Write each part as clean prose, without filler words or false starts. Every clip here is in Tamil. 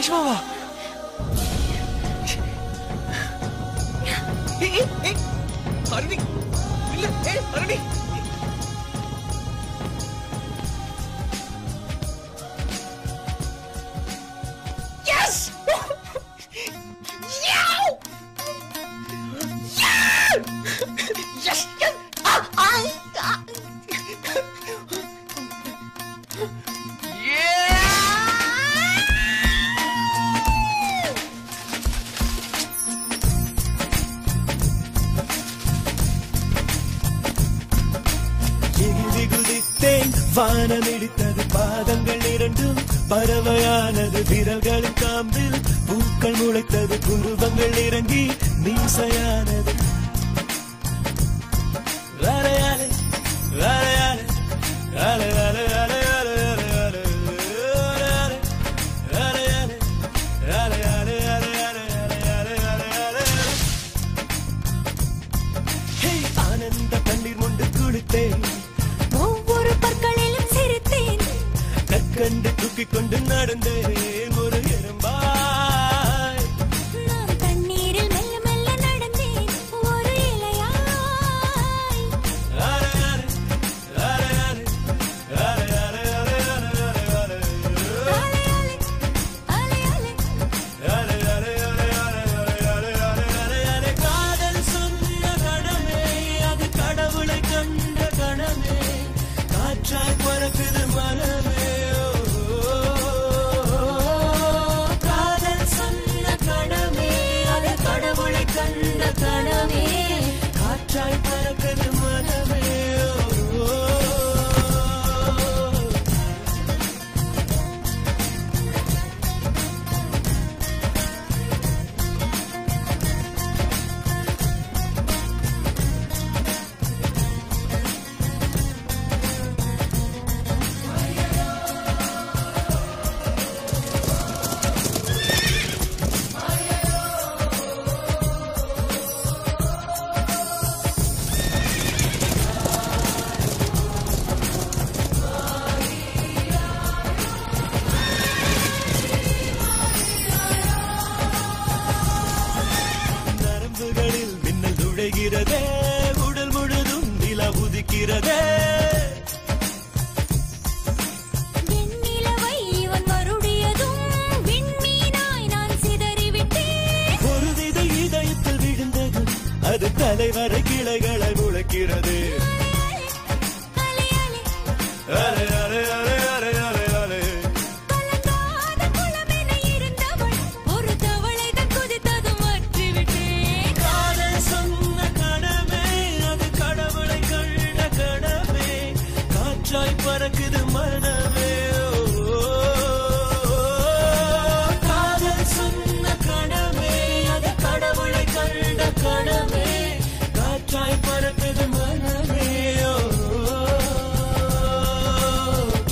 ரேஷ்மாவா? அருணி இல்ல, அருணி வானம் இடித்தது பாதங்கள் இரண்டும் பறவையானது விரல்களின் காம்பில் பூக்கள் முளைத்தது குருவங்கள் இறங்கி மீசையானது அலையாலே அலையாலே அலையாலே அலையாலே அலையாலே அலையாலே அலையாலே அலையாலே ஹே ஆனந்த கண்ணீர் மொண்டு குளித்தேன் ஒவ்வொரு பற்களிலும் சிரித்தேன் கண்டு தூக்கிக் கொண்டு நடந்தேன் ஒரு எறும்பாய் நான் தண்ணீரில் மெல்ல மெல்ல நடந்தேன் ஒரு இலையாய் அலையாலே அலையாலே அலையாலே அலையாலே அலையாலே அலையாலே காதல் சொன்ன கணமே அது கடவுளை கண்ட கணமே காற்றாய் பறக்குது மனமே காதல் சொன்ன கணமே அது கடவுளை கண்ட கணமே காற்றாய் பறக்குது மனமே நரம்புகளில் மின்னல் துளைகிறதே உடல் முழுதும் நிலா உதிக்கிறதே வெண்ணிலவை இவன் வருடியதும் விண்மீனாய் நான் சிதறிவிட்டேன் ஒரு விதை இதயத்தில் விழுந்தது அது தலைவரை கிளைகளை முளைக்கிறது அலையாலே அலை அலை அலை அலை அலை அலை கலங்காத குளமென இருந்தவள் ஒரு தவளை தான் குதித்தது மாற்றிவிட்டேன் காதல் சொன்ன கணமே அது கடவுளை கண்ட கணமே காற்றாய் பறக்குது மனமே காதல் சொன்ன கணமே அது கடவுளை கண்ட கணமே காற்றாய் பறக்குது மனமே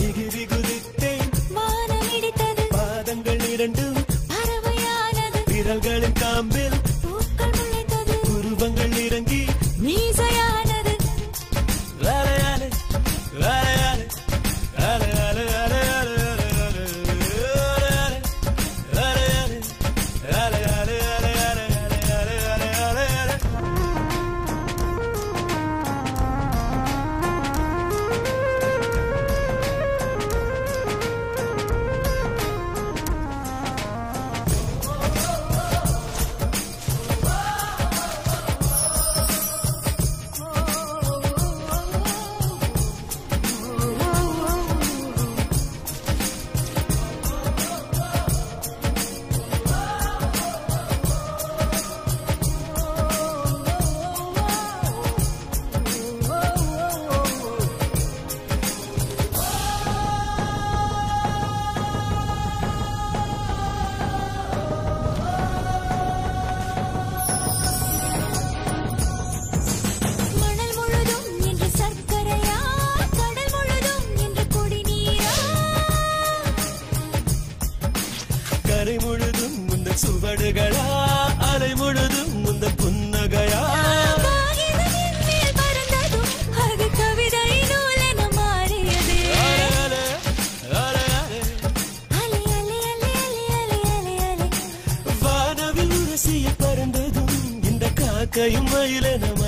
எகிரி குதித்தேன் வானம் இடித்தது பாதங்கள் இரண்டும் பறவையானது விரல்களின் காம்பில் பூக்கள் முளைத்தது உருவங்கள் இறங்கி மீசையானது அலையாலே அலையாலே அலையாலே அலையாலே அலையாலே அலையாலே அலையாலே அலையாலே அலையாலே இறக்கையும் மயிலென